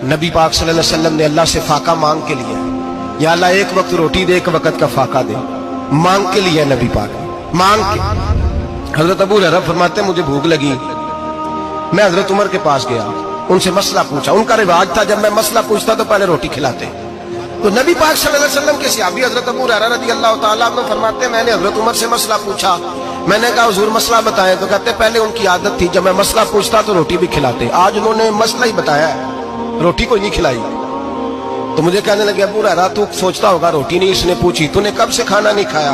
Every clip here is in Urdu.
نبی پاک صلی اللہ علیہ وسلم نے اللہ سے فاقہ مانگ کے لیا، یا اللہ ایک وقت روٹی دے، ایک وقت کا فاقہ دے، مانگ کے لیا نبی پاک مانگ کے۔ حضرت ابو ہریرہ فرماتے ہیں مجھے بھوک لگی، میں حضرت عمر کے پاس گیا، ان سے مسئلہ پوچھا۔ ان کا رواج تھا جب میں مسئلہ پوچھتا تو پہلے روٹی کھلاتے۔ تو نبی پاک صلی اللہ علیہ وسلم کے صحابی حضرت ابو ہریرہ رضی اللہ تعالیٰ عنہ فرماتے ہیں میں نے حضرت عمر سے مسئلہ پوچھا، میں نے کہا حضور مسئلہ بتائیں، تو کہتے پہلے ان کی عادت تھی جب میں مسئلہ پوچھتا تو روٹی بھی کھلاتے، آج انہوں نے مسئلہ ہی بتایا ہے، روٹی کوئی نہیں کھلائی۔ تو مجھے کہنے لگے ابو ہریرہ تو سوچتا ہوگا روٹی نہیں اس نے پوچھی، تو نے کب سے کھانا نہیں کھایا؟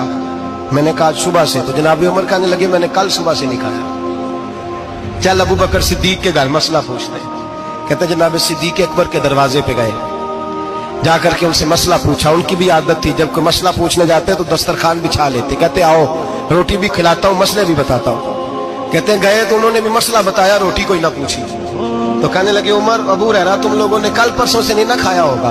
میں نے کہا آج صبح سے۔ تو جناب عمر کہنے لگے میں نے کل صبح سے نہیں کھایا، چل ابو بکر صدیق کے گھر مسئلہ پوچھتے ہیں۔ کہتے جناب صدیق اکبر کے دروازے پہ گئے، جا کر کے ان سے مسئلہ پوچھا۔ ان کی بھی عادت تھی جب کوئی مسئلہ پوچھنے جاتے تو دسترخوان بچھا لیتے، کہتے آؤ روٹی بھی کھلاتا ہوں مسئلے بھی بتاتا ہوں۔ کہتے ہیں گئے تو انہوں نے بھی مسئلہ بتایا، روٹی کوئی نہ پوچھی۔ تو کہنے لگے عمر ابو ہریرہ تم لوگوں نے کل پرسوں سے نہیں نہ کھایا ہوگا،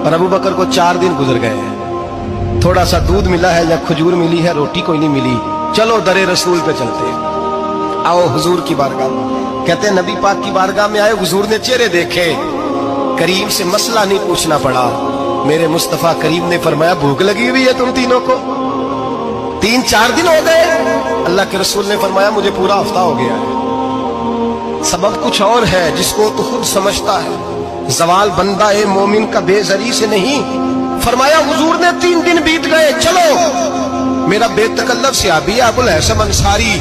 اور ابو بکر کو 4 دن گزر گئے ہیں، تھوڑا سا دودھ ملا ہے یا کھجور ملی ہے، روٹی کوئی نہیں ملی، چلو در رسول پہ چلتے ہیں، آؤ حضور کی بارگاہ میں۔ کہتے ہیں نبی پاک کی بارگاہ میں آئے، حضور نے چہرے دیکھے، کریم سے مسئلہ نہیں پوچھنا پڑا۔ میرے مصطفیٰ کریم نے فرمایا بھوک لگی ہوئی ہے تم تینوں کو، 3-4 دن ہو گئے۔ اللہ کے رسول نے فرمایا مجھے پورا ہفتہ ہو گیا ہے۔ سبب کچھ اور ہے جس کو تو خود سمجھتا ہے، زوال بندہ مومن کا بے زری سے نہیں۔ فرمایا حضور نے 3 دن بیت گئے، چلو۔ میرا بے تکلف صحابی ابو الحسن انصاری،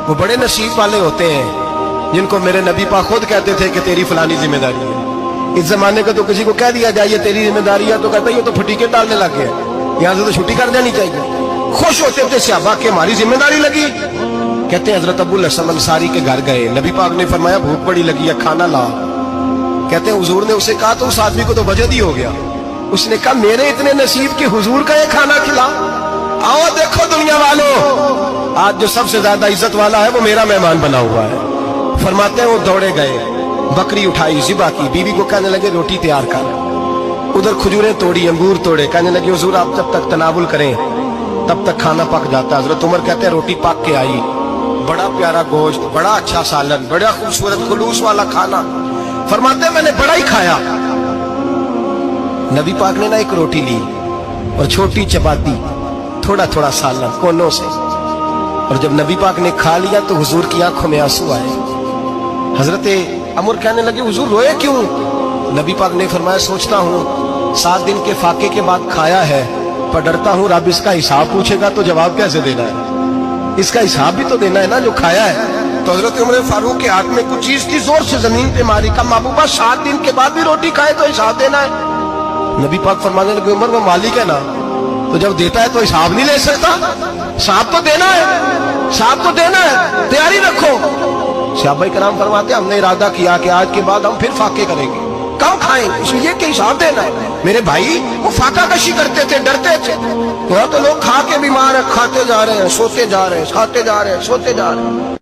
وہ بڑے نصیب والے ہوتے ہیں جن کو میرے نبی پاک خود کہتے تھے کہ تیری فلانی ذمہ داری ہے۔ اس زمانے کا تو کسی کو کہہ دیا جائے یہ تیری ذمہ داری ہے تو کہتا ہے یہ تو پھٹیکے ڈالنے لگ گئے، یہاں سے تو چھٹی کر جانی چاہیے۔ خوش ہوتے تھے صحابہ کہ ہماری ذمہ داری لگی۔ کہتے ہیں حضرت ابو الحسن انصاری کے گھر گئے، نبی پاک نے فرمایا بھوک بڑی لگی ہے کھانا لا۔ کہتے ہیں حضور نے اسے کہا تو اس آدمی کو تو وجد ہی ہو گیا، اس نے کہا میرے اتنے نصیب کہ حضور کا یہ کھانا کھلا۔ آؤ دیکھو دنیا والوں، آج جو سب سے زیادہ عزت والا ہے وہ میرا مہمان بنا ہوا ہے۔ فرماتے ہیں وہ دوڑے گئے، بکری اٹھائی، ذبح کی، بیوی کو کہنے لگے روٹی تیار کر، ادھر کھجوریں توڑی، انگور توڑے، کہنے لگے حضور آپ جب تک تناول کریں تب تک کھانا پک جاتا۔ حضرت عمر کہتے ہیں روٹی پک کے آئی، بڑا پیارا گوشت، بڑا اچھا سالن، بڑا خوبصورت خلوص والا کھانا۔ فرماتے ہیں میں نے بڑا ہی کھایا۔ نبی پاک نے نہ ایک روٹی لی اور چھوٹی چپاتی، تھوڑا تھوڑا سالن کونوں سے، اور جب نبی پاک نے کھا لیا تو حضور کی آنکھوں میں آنسو آئے۔ حضرت عمر کہنے لگے حضور روئے کیوں؟ نبی پاک نے فرمایا سوچتا ہوں 7 دن کے فاقے کے بعد کھایا ہے، پر ڈرتا ہوں رب اس کا حساب پوچھے گا تو جواب کیسے دینا ہے، اس کا حساب بھی تو دینا ہے نا جو کھایا ہے۔ تو حضرت عمر فاروق کے ہاتھ میں کچھ چیز تھی، زور سے زمین پہ ماری، کا محبوبہ 7 دن کے بعد بھی روٹی کھائے تو حساب دینا ہے۔ نبی پاک فرمانے لگے عمر وہ مالک ہے نا، تو جب دیتا ہے تو حساب نہیں لے سکتا، حساب تو دینا ہے، حساب تو دینا ہے، تیاری رکھو۔ صحابہ کرام فرماتے ہیں ہم نے ارادہ کیا کہ آج کے بعد ہم پھر فاقے کریں گے، کم کھائیں گے، اس لیے کہ حساب دینا ہے۔ میرے بھائی وہ فاقہ کشی کرتے تھے، ڈرتے تھے، تو لوگ کھا کے بیمار ہیں، کھاتے جا رہے ہیں، سوتے جا رہے ہیں، کھاتے جا رہے ہیں، سوتے جا رہے ہیں۔